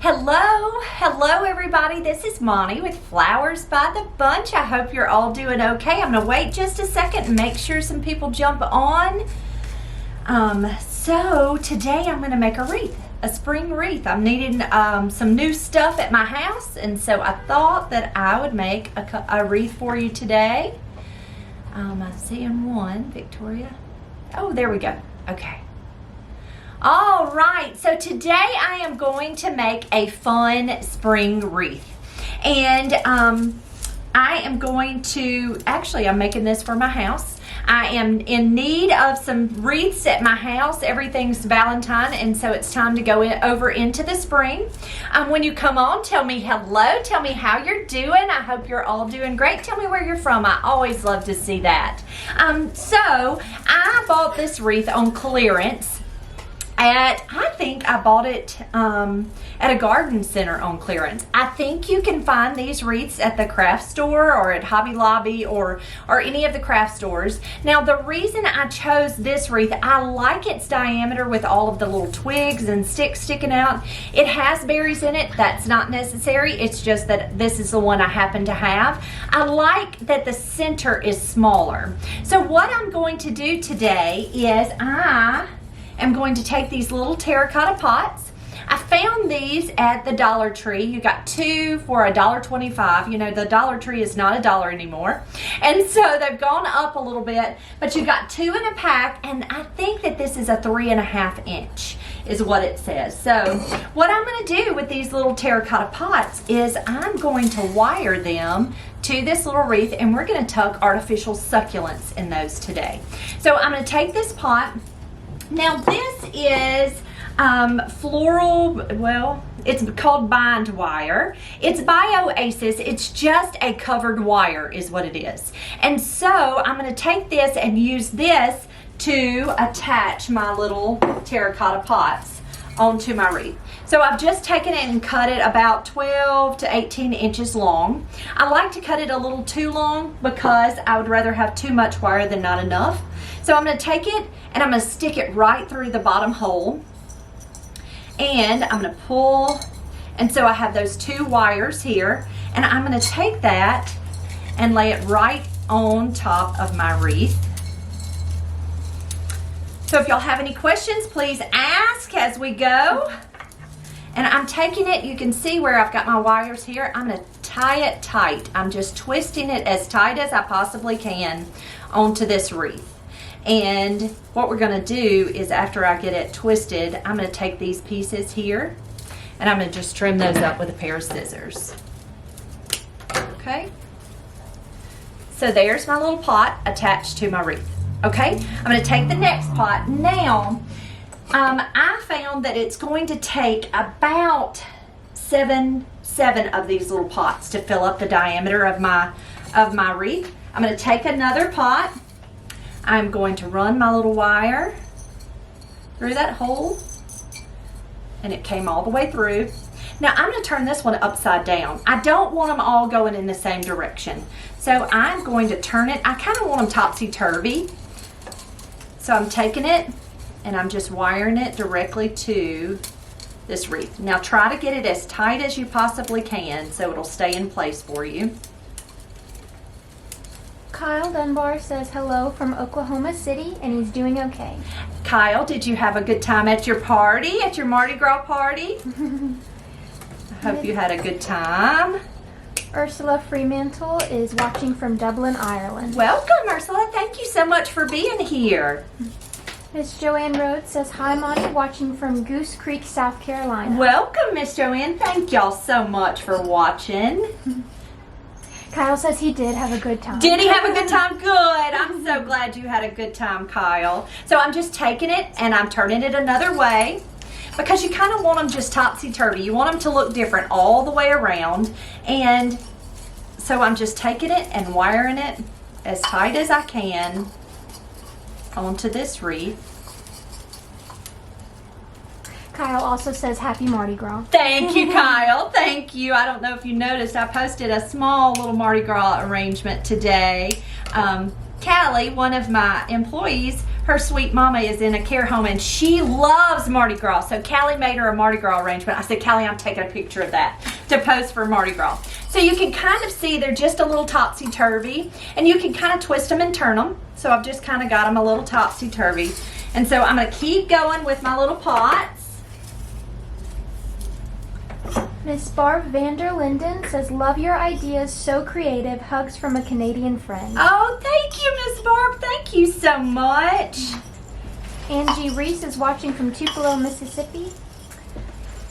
Hello everybody, this is Monty with Flowers by the Bunch. I hope you're all doing okay. I'm gonna wait just a second and make sure some people jump on. So today I'm gonna make a wreath, a spring wreath. I'm needing some new stuff at my house, and so I thought that I would make a wreath for you today. I'm seeing one, Victoria. Oh, there we go, okay. All right, so today I am going to make a fun spring wreath. And I am going to, actually I'm making this for my house. I am in need of some wreaths at my house. Everything's Valentine, and so it's time to go over into the spring. When you come on, tell me hello, tell me how you're doing. I hope you're all doing great. Tell me where you're from. I always love to see that. So I bought this wreath on clearance. I think I bought it at a garden center on clearance. I think you can find these wreaths at the craft store or at Hobby Lobby or any of the craft stores. Now the reason I chose this wreath, I like its diameter with all of the little twigs and sticks sticking out. It has berries in it. That's not necessary. It's just that this is the one I happen to have. I like that the center is smaller. So what I'm going to do today is I'm going to take these little terracotta pots. I found these at the Dollar Tree. You got two for $1.25. You know, the Dollar Tree is not $1 anymore. And so they've gone up a little bit, but you got two in a pack, and I think that this is a 3.5 inch is what it says. So what I'm gonna do with these little terracotta pots is I'm going to wire them to this little wreath, and we're gonna tuck artificial succulents in those today. So I'm gonna take this pot. Now this is floral, well, it's called bind wire. It's by Oasis. It's just a covered wire is what it is. And so I'm going to take this and use this to attach my little terracotta pots onto my wreath. So I've just taken it and cut it about 12 to 18 inches long. I like to cut it a little too long because I would rather have too much wire than not enough. So I'm going to take it and I'm going to stick it right through the bottom hole, and I'm going to pull, and so I have those two wires here, and I'm going to take that and lay it right on top of my wreath. So if y'all have any questions, please ask as we go. And I'm taking it, you can see where I've got my wires here. I'm going to tie it tight. I'm just twisting it as tight as I possibly can onto this wreath. And what we're going to do is, after I get it twisted, I'm going to take these pieces here and I'm going to just trim those up with a pair of scissors. Okay? So there's my little pot attached to my wreath. Okay? I'm going to take the next pot. Now, I found that it's going to take about seven of these little pots to fill up the diameter of my wreath. I'm going to take another pot. I'm going to run my little wire through that hole, and it came all the way through. Now I'm going to turn this one upside down. I don't want them all going in the same direction. So I'm going to turn it, I kind of want them topsy-turvy. So I'm taking it and I'm just wiring it directly to this wreath. Now try to get it as tight as you possibly can so it'll stay in place for you. Kyle Dunbar says hello from Oklahoma City, and he's doing okay. Kyle, did you have a good time at your party, at your Mardi Gras party? I hope you had a good time. Ursula Fremantle is watching from Dublin, Ireland. Welcome, Ursula. Thank you so much for being here. Miss Joanne Rhodes says, hi, Monty, watching from Goose Creek, South Carolina. Welcome, Miss Joanne. Thank y'all so much for watching. Kyle says he did have a good time. Did he have a good time? Good. I'm so glad you had a good time, Kyle. So I'm just taking it and I'm turning it another way, because you kind of want them just topsy-turvy. You want them to look different all the way around. And so I'm just taking it and wiring it as tight as I can onto this wreath. Kyle also says happy Mardi Gras. Thank you, Kyle. Thank you. I don't know if you noticed, I posted a small little Mardi Gras arrangement today. Callie, one of my employees, her sweet mama is in a care home and she loves Mardi Gras. So Callie made her a Mardi Gras arrangement. I said, Callie, I'm taking a picture of that to post for Mardi Gras. So you can kind of see they're just a little topsy-turvy, and you can kind of twist them and turn them. So I've just kind of got them a little topsy-turvy. And so I'm going to keep going with my little pots. Miss Barb Vanderlinden says, love your ideas, so creative. Hugs from a Canadian friend. Oh, thank you, Miss Barb. Thank you so much. Angie Reese is watching from Tupelo, Mississippi.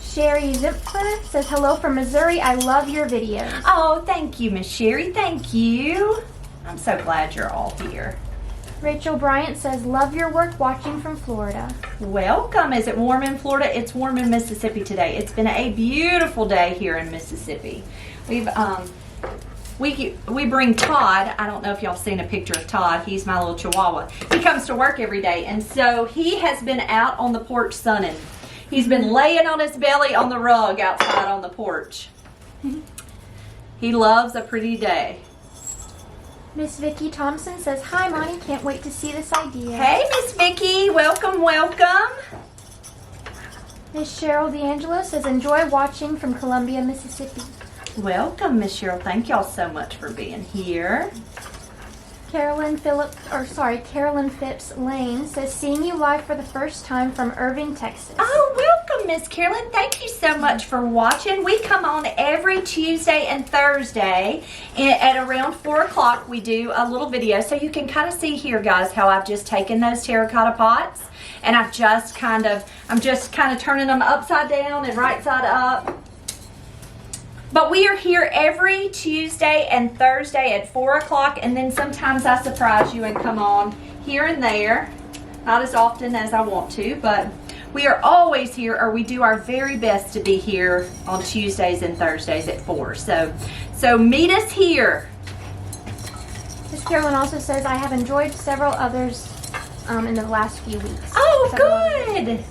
Sherry Zipfer says, hello from Missouri. I love your videos. Oh, thank you, Miss Sherry. Thank you. I'm so glad you're all here. Rachel Bryant says, love your work, watching from Florida. Welcome. Is it warm in Florida? It's warm in Mississippi today. It's been a beautiful day here in Mississippi. We bring Todd. I don't know if y'all seen a picture of Todd. He's my little chihuahua. He comes to work every day, and so he has been out on the porch sunning. He's been laying on his belly on the rug outside on the porch. He loves a pretty day. Miss Vicki Thompson says, hi, Monty. Can't wait to see this idea. Hey, Miss Vicki. Welcome, welcome. Miss Cheryl D'Angelo says, enjoy watching from Columbia, Mississippi. Welcome, Miss Cheryl. Thank y'all so much for being here. Carolyn Phipps Lane says, seeing you live for the first time from Irving, Texas. Oh, welcome, Miss Carolyn. Thank you so much for watching. We come on every Tuesday and Thursday at around 4 o'clock. We do a little video, so you can kind of see here, guys, how I've just taken those terracotta pots and I'm just kind of turning them upside down and right side up. But we are here every Tuesday and Thursday at 4 o'clock, and then sometimes I surprise you and come on here and there. Not as often as I want to, but we are always here, or we do our very best to be here on Tuesdays and Thursdays at 4. So meet us here. Miss Carolyn also says, I have enjoyed several others in the last few weeks. Oh, good.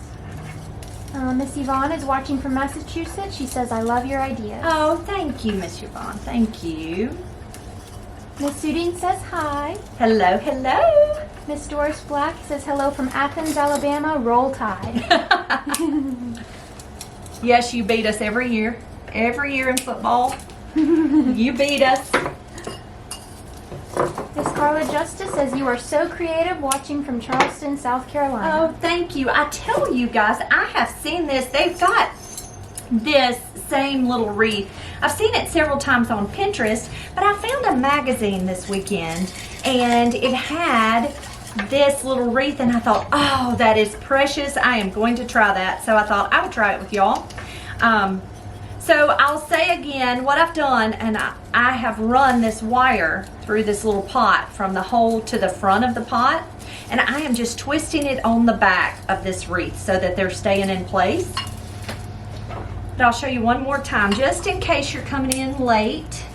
Miss Yvonne is watching from Massachusetts. She says, I love your ideas. Oh, thank you, Miss Yvonne. Thank you. Miss Sudine says hi. Hello, hello. Miss Doris Black says hello from Athens, Alabama. Roll Tide. Yes, you beat us every year. Every year in football. You beat us. Miss Carla Justice says, you are so creative, watching from Charleston, South Carolina. Oh, thank you. I tell you guys, I have seen this. They've got this same little wreath. I've seen it several times on Pinterest, but I found a magazine this weekend and it had this little wreath, and I thought, oh, that is precious. I am going to try that. So I thought I would try it with y'all. So I'll say again what I've done, and I have run this wire through this little pot from the hole to the front of the pot, and I am just twisting it on the back of this wreath so that they're staying in place. But I'll show you one more time just in case you're coming in late.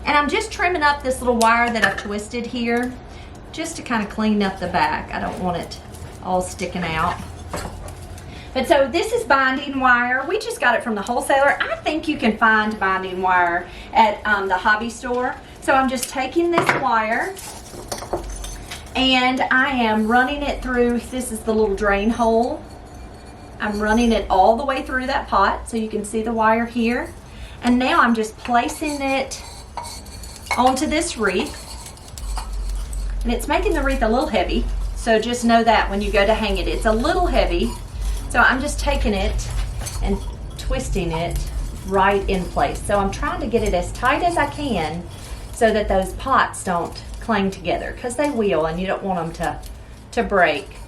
And I'm just trimming up this little wire that I've twisted here just to kind of clean up the back. I don't want it all sticking out. But so this is binding wire. We just got it from the wholesaler. I think you can find binding wire at the hobby store. So I'm just taking this wire and I am running it through, this is the little drain hole. I'm running it all the way through that pot so you can see the wire here. And now I'm just placing it onto this wreath. And it's making the wreath a little heavy. So just know that when you go to hang it, it's a little heavy. So I'm just taking it and twisting it right in place. So I'm trying to get it as tight as I can so that those pots don't cling together, because they will and you don't want them to break.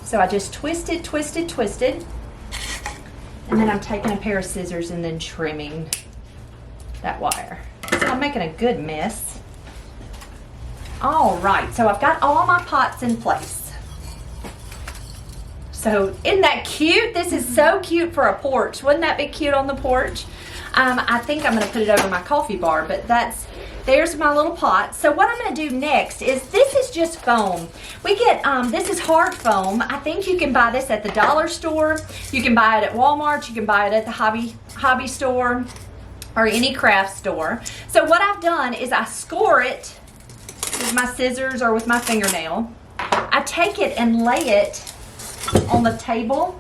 So I just twisted, and then I'm taking a pair of scissors and then trimming that wire. So I'm making a good mess. All right, so I've got all my pots in place. So isn't that cute? This is so cute for a porch. Wouldn't that be cute on the porch? I think I'm gonna put it over my coffee bar, but there's my little pot. So what I'm gonna do next is, this is just foam. We get, this is hard foam. I think you can buy this at the dollar store. You can buy it at Walmart. You can buy it at the hobby store or any craft store. So what I've done is I score it with my scissors or with my fingernail. I take it and lay it on the table,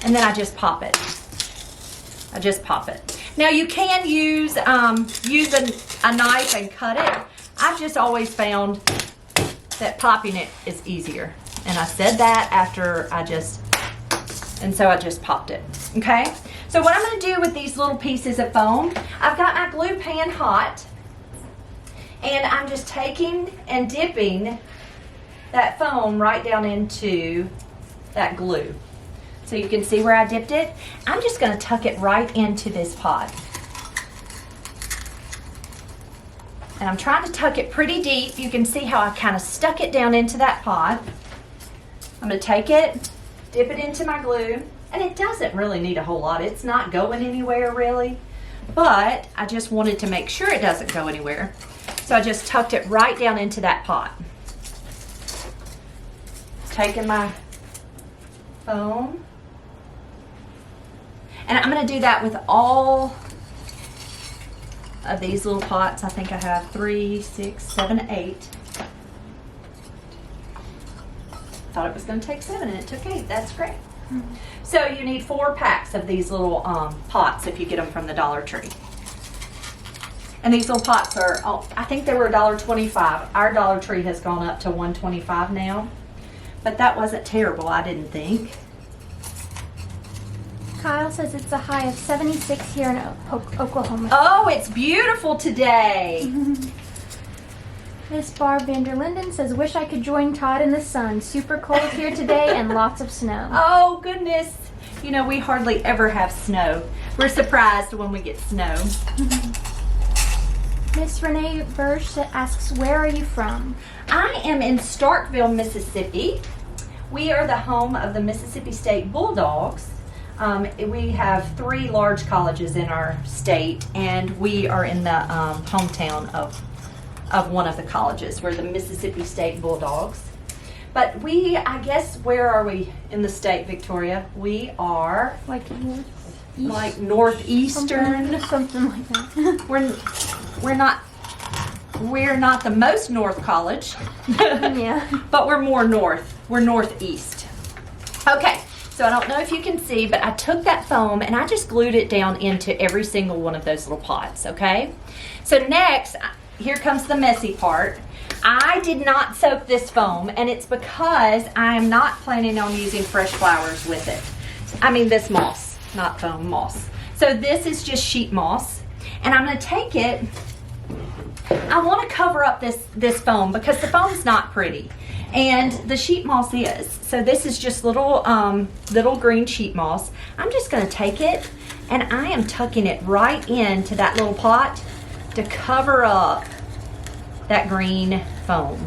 and then I just pop it. I just pop it. Now you can use a knife and cut it. I've just always found that popping it is easier. And I said that after so I just popped it, okay? So what I'm gonna do with these little pieces of foam, I've got my glue pan hot, and I'm just taking and dipping that foam right down into that glue. So you can see where I dipped it. I'm just gonna tuck it right into this pot. And I'm trying to tuck it pretty deep. You can see how I kind of stuck it down into that pot. I'm gonna take it, dip it into my glue, and it doesn't really need a whole lot. It's not going anywhere really, but I just wanted to make sure it doesn't go anywhere. So I just tucked it right down into that pot. Taking my foam, and I'm gonna do that with all of these little pots. I think I have 3, 6, 7, 8. Thought it was going to take 7 and it took 8. That's great. So you need 4 packs of these little pots if you get them from the Dollar Tree. And these little pots are, I think they were $1.25. Our Dollar Tree has gone up to $1.25 now, but that wasn't terrible, I didn't think. Kyle says it's a high of 76 here in Oklahoma. Oh, it's beautiful today. Miss Barb Vanderlinden says, wish I could join Todd in the sun. Super cold here today and lots of snow. Oh, goodness. You know, we hardly ever have snow. We're surprised when we get snow. Miss Renee Bursch asks, where are you from? I am in Starkville, Mississippi. We are the home of the Mississippi State Bulldogs. We have 3 large colleges in our state, and we are in the hometown of one of the colleges. We're the Mississippi State Bulldogs. But I guess, where are we in the state, Victoria? We are like northeastern. Something like that. We're not the most north college. Yeah. But we're more north. We're northeast. Okay. So I don't know if you can see, but I took that foam and I just glued it down into every single one of those little pots, okay? So next, here comes the messy part. I did not soak this foam, and it's because I am not planning on using fresh flowers with it. I mean this moss, not foam, moss. So this is just sheet moss, and I'm gonna take it, I wanna cover up this foam because the foam's not pretty. And the sheet moss is. So this is just little green sheet moss. I'm just gonna take it and I am tucking it right into that little pot to cover up that green foam.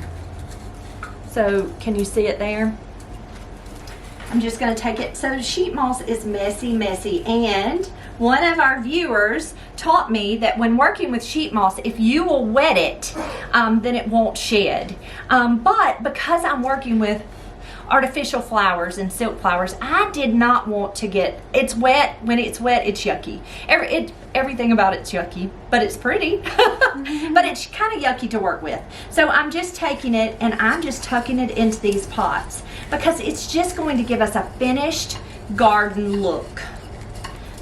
So can you see it there? I'm just gonna take it. So sheet moss is messy, and one of our viewers taught me that when working with sheet moss, if you will wet it, then it won't shed. But because I'm working with artificial flowers and silk flowers, I did not want to get, it's wet. When it's wet, it's yucky. Everything about it's yucky, but it's pretty. But it's kind of yucky to work with. So I'm just taking it and I'm just tucking it into these pots because it's just going to give us a finished garden look.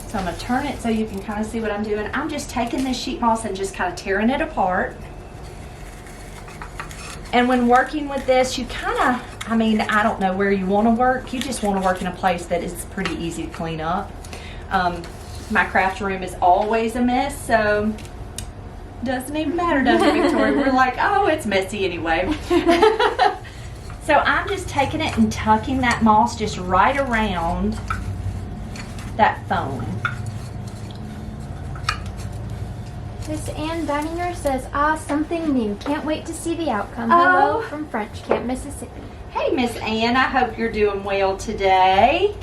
So I'm going to turn it so you can kind of see what I'm doing. I'm just taking this sheet moss and just kind of tearing it apart. And when working with this, you kind of, I don't know where you want to work. You just want to work in a place that is pretty easy to clean up. My craft room is always a mess, so doesn't even matter, does it, Victoria? We're like, oh, it's messy anyway. So I'm just taking it and tucking that moss just right around that foam. Miss Ann Dininger says, something new. Can't wait to see the outcome. Oh. Hello from French Camp, Mississippi. Hey, Miss Ann, I hope you're doing well today.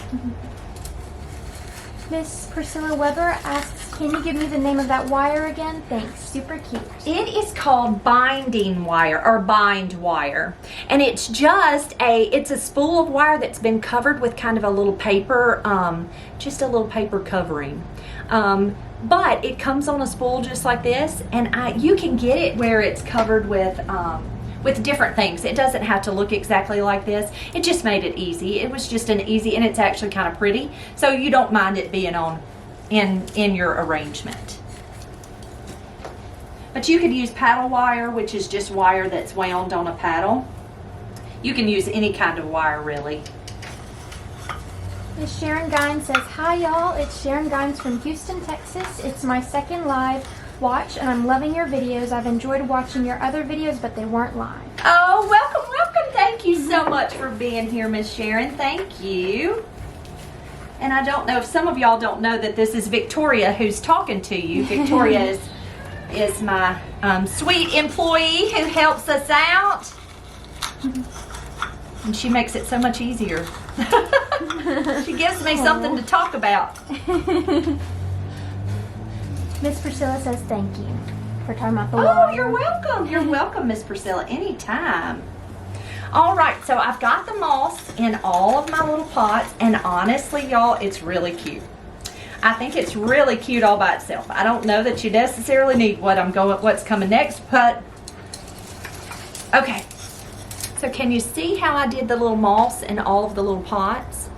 Miss Priscilla Weber asks, can you give me the name of that wire again? Thanks. Super cute. It is called binding wire or bind wire. And it's just it's a spool of wire that's been covered with kind of a little paper, just a little paper covering. But it comes on a spool just like this, and you can get it where it's covered with with different things. It doesn't have to look exactly like this. It just made it easy. It was just an easy, and it's actually kind of pretty, so you don't mind it being on in your arrangement. But you could use paddle wire, which is just wire that's wound on a paddle. You can use any kind of wire, really. Miss Sharon Gines says, hi y'all, it's Sharon Gines from Houston, Texas. It's my second live watch and I'm loving your videos. I've enjoyed watching your other videos, but they weren't live. Oh, welcome, welcome. Thank you so much for being here, Miss Sharon. Thank you. And I don't know if some of y'all don't know that this is Victoria who's talking to you. Victoria is my sweet employee who helps us out. And she makes it so much easier. She gives me something to talk about. Miss Priscilla says thank you for talking about the Oh, wire. you're welcome. You're welcome, Miss Priscilla. Anytime. All right, so I've got the moss in all of my little pots, and honestly, y'all, it's really cute. I think it's really cute all by itself. I don't know that you necessarily need what's coming next, but okay. So can you see how I did the little moss in all of the little pots?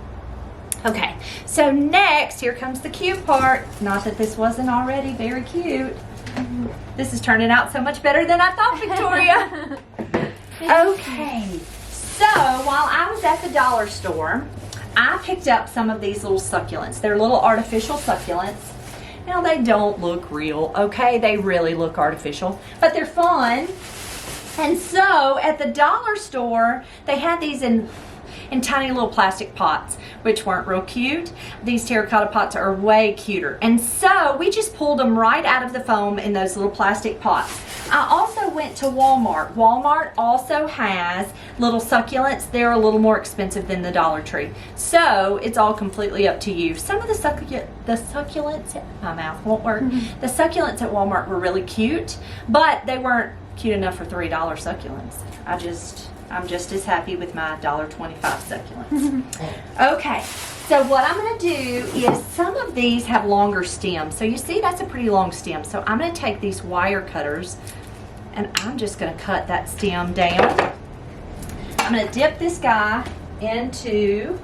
Okay, so next, here comes the cute part. Not that this wasn't already very cute. This is turning out so much better than I thought, Victoria. Okay, so while I was at the dollar store, I picked up some of these little succulents. They're little artificial succulents. Now, they don't look real, okay? They really look artificial, but they're fun. And so at the dollar store, they had these in tiny little plastic pots, which weren't real cute. These terracotta pots are way cuter. And so we just pulled them right out of the foam in those little plastic pots. I also went to Walmart. Walmart also has little succulents. They're a little more expensive than the Dollar Tree. So it's all completely up to you. Some of the succulents, my mouth won't work. The succulents at Walmart were really cute, but they weren't cute enough for $3 succulents. I'm just as happy with my $1.25 succulents. Okay, so what I'm going to do is some of these have longer stems. So you see that's a pretty long stem. So I'm going to take these wire cutters and I'm just going to cut that stem down. I'm going to dip this guy into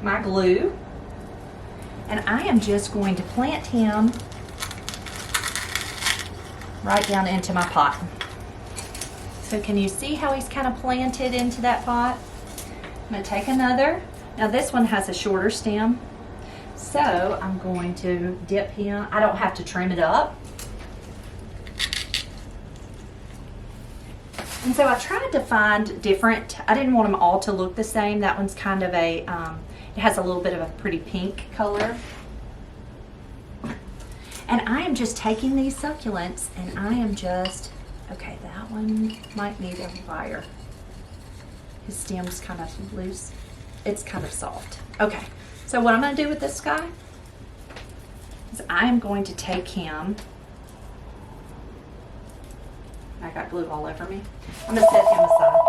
my glue and I am just going to plant him right down into my pot. So can you see how he's kind of planted into that pot? I'm going to take another. Now this one has a shorter stem. So I'm going to dip him. I don't have to trim it up. And so I tried to find different, I didn't want them all to look the same. That one's kind of a, it has a little bit of a pretty pink color. And I am just taking these succulents and I am just, okay, that one might need a wire. His stem's kind of loose. It's kind of soft. Okay, so what I'm going to do with this guy is I am going to take him. I got glue all over me. I'm going to set him aside.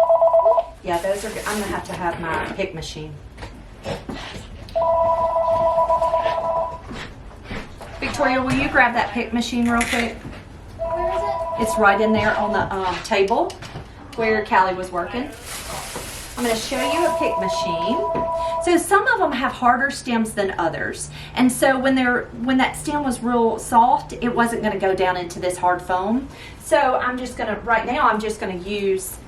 Yeah, those are good. I'm going to have my pick machine. Victoria, will you grab that pick machine real quick? Where is it? It's right in there on the table where Callie was working. I'm going to show you a pick machine. So some of them have harder stems than others. And so when that stem was real soft, it wasn't going to go down into this hard foam. So I'm just going to, right now, I'm just going to use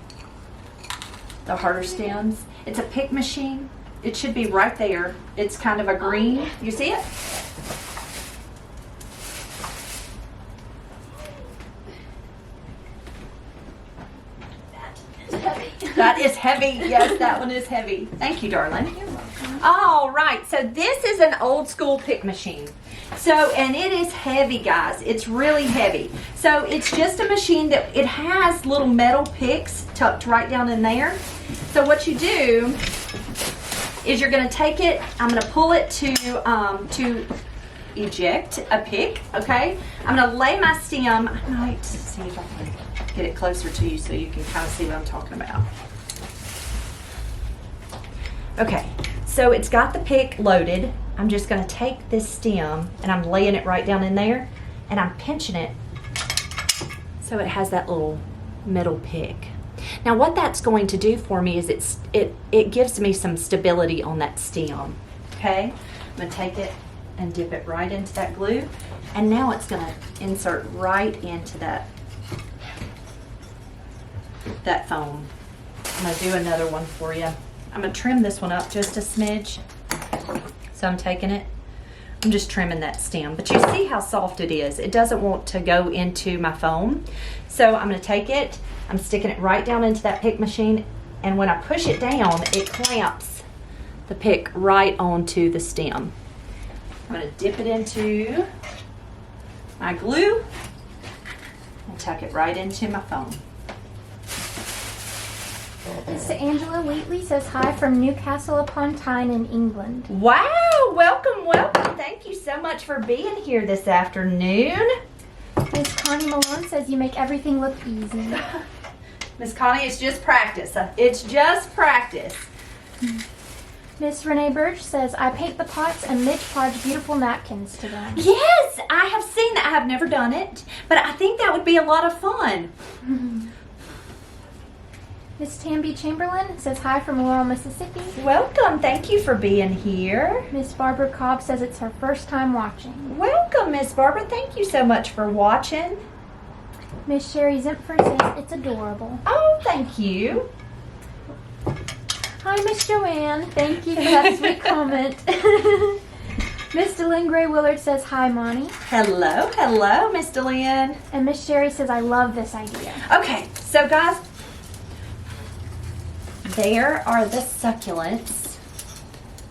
the harder stems. It's a pick machine. It should be right there. It's kind of a green. You see it? That is heavy. Yes, that one is heavy. Thank you, darling. You're welcome. All right, so this is an old school pick machine. So, and it is heavy, guys. It's really heavy. So it's just a machine that it has little metal picks tucked right down in there. So what you do is you're going to take it, I'm going to pull it to eject a pick, okay? I'm going to lay my stem, I might see if I can get it closer to you so you can kind of see what I'm talking about. Okay, so it's got the pick loaded. I'm just going to take this stem and I'm laying it right down in there and I'm pinching it so it has that little metal pick. Now what that's going to do for me is it gives me some stability on that stem. Okay, I'm going to take it and dip it right into that glue, and now it's going to insert right into that foam. I'm going to do another one for you. I'm going to trim this one up just a smidge. So I'm taking it, I'm just trimming that stem, but you see how soft it is. It doesn't want to go into my foam. So I'm going to take it, I'm sticking it right down into that pick machine, and when I push it down, it clamps the pick right onto the stem. I'm going to dip it into my glue and tuck it right into my foam. Miss Angela Wheatley says hi from Newcastle upon Tyne in England. Wow, welcome, welcome. Thank you so much for being here this afternoon. Miss Connie Malone says you make everything look easy. Miss Connie, it's just practice. It's just practice. Miss Renee Birch says, I paint the pots and Mitch pods beautiful napkins to them. Yes, I have seen that. I have never done it, but I think that would be a lot of fun. Miss Tamby Chamberlain says hi from Laurel, Mississippi. Welcome. Thank you for being here. Miss Barbara Cobb says it's her first time watching. Welcome, Miss Barbara. Thank you so much for watching. Miss Sherry Zimpher says it's adorable. Oh, thank you. Hi, Miss Joanne. Thank you for that sweet comment. Miss Delynn Gray Willard says hi, Monty. Hello, hello, Miss Delynn. And Miss Sherry says I love this idea. Okay, so guys, there are the succulents.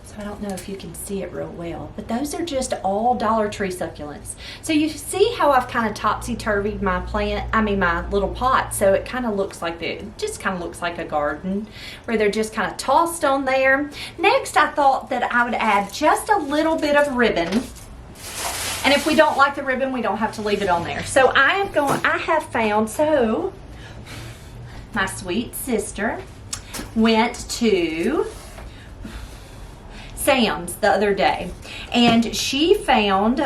So I don't know if you can see it real well, but those are just all Dollar Tree succulents. So you see how I've kind of topsy-turvied my plant, my little pot, so it kind of looks like it just kind of looks like a garden where they're just kind of tossed on there. Next, I thought that I would add just a little bit of ribbon. And if we don't like the ribbon, we don't have to leave it on there. So I have found, so my sweet sister went to Sam's the other day, and she found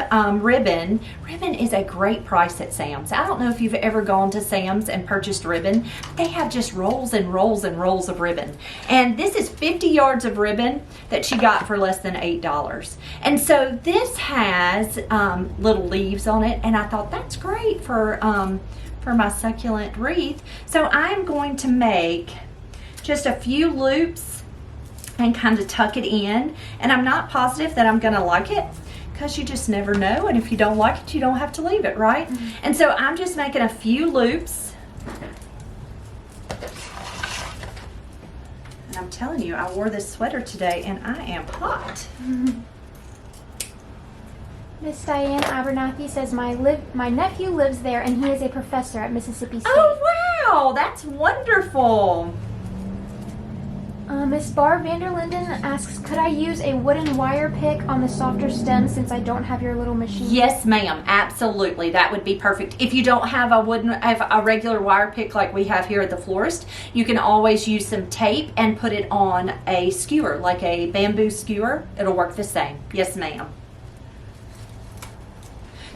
ribbon. Ribbon is a great price at Sam's. I don't know if you've ever gone to Sam's and purchased ribbon. They have just rolls and rolls and rolls of ribbon. And this is 50 yards of ribbon that she got for less than $8. And so this has little leaves on it, and I thought that's great for my succulent wreath. So I'm going to make just a few loops and kind of tuck it in, and I'm not positive that I'm gonna like it, because you just never know, and if you don't like it, you don't have to leave it, right? And so I'm just making a few loops, and I'm telling you, I wore this sweater today and I am hot. Miss Diane Abernathy says my nephew lives there and he is a professor at Mississippi State. Oh wow, that's wonderful. Miss Barb Vanderlinden asks, could I use a wooden wire pick on the softer stem since I don't have your little machine? Yes, ma'am. Absolutely. That would be perfect. If you don't have a regular wire pick like we have here at the florist, you can always use some tape and put it on a skewer, like a bamboo skewer. It'll work the same. Yes, ma'am.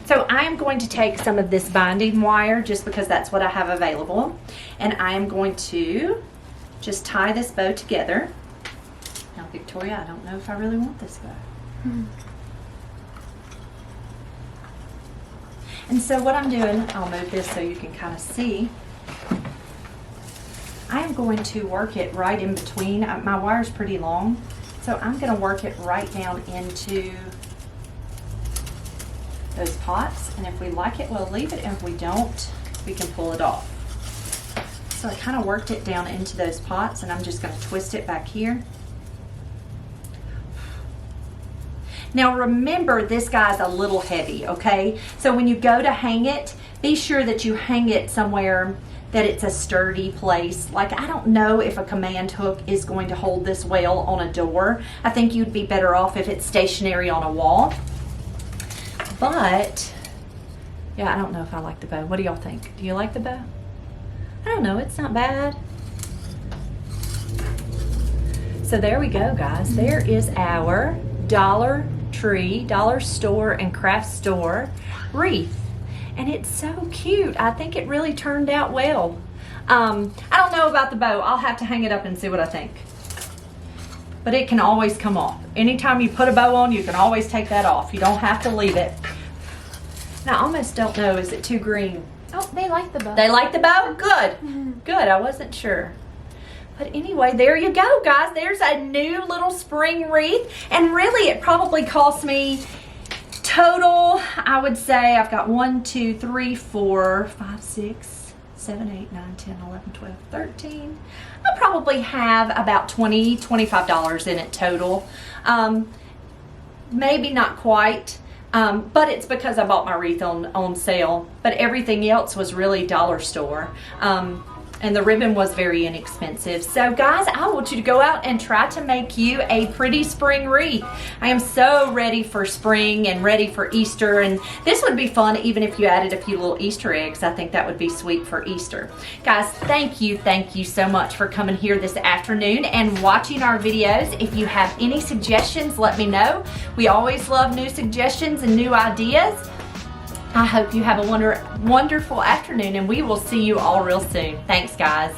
So I am going to take some of this binding wire just because that's what I have available, and I am going to just tie this bow together. Now, Victoria, I don't know if I really want this bow. And so what I'm doing, I'll move this so you can kind of see. I am going to work it right in between. My wire's pretty long, so I'm going to work it right down into those pots. And if we like it, we'll leave it. And if we don't, we can pull it off. So I kind of worked it down into those pots, and I'm just going to twist it back here. Now remember, this guy's a little heavy, okay? So when you go to hang it, be sure that you hang it somewhere that it's a sturdy place. Like, I don't know if a command hook is going to hold this well on a door. I think you'd be better off if it's stationary on a wall. But, yeah, I don't know if I like the bow. What do y'all think? Do you like the bow? I don't know, it's not bad. So there we go, guys. There is our Dollar Tree, dollar store and craft store wreath. And it's so cute. I think it really turned out well. I don't know about the bow. I'll have to hang it up and see what I think. But it can always come off. Anytime you put a bow on, you can always take that off. You don't have to leave it. Now, I almost don't know, is it too green? Oh, they like the bow. They like the bow? Good. Good, I wasn't sure. But anyway, there you go, guys. There's a new little spring wreath. And really, it probably cost me total, I would say, I've got 1, 2, 3, 4, 5, 6, 7, 8, 9, 10, 11, 12, 13. I probably have about $20, $25 in it total. Maybe not quite. But it's because I bought my wreath on sale. But everything else was really dollar store. And the ribbon was very inexpensive. So guys, I want you to go out and try to make you a pretty spring wreath. I am so ready for spring and ready for Easter, and this would be fun even if you added a few little Easter eggs. I think that would be sweet for Easter. Guys, thank you so much for coming here this afternoon and watching our videos. If you have any suggestions, let me know. We always love new suggestions and new ideas. I hope you have a wonderful afternoon, and we will see you all real soon. Thanks, guys.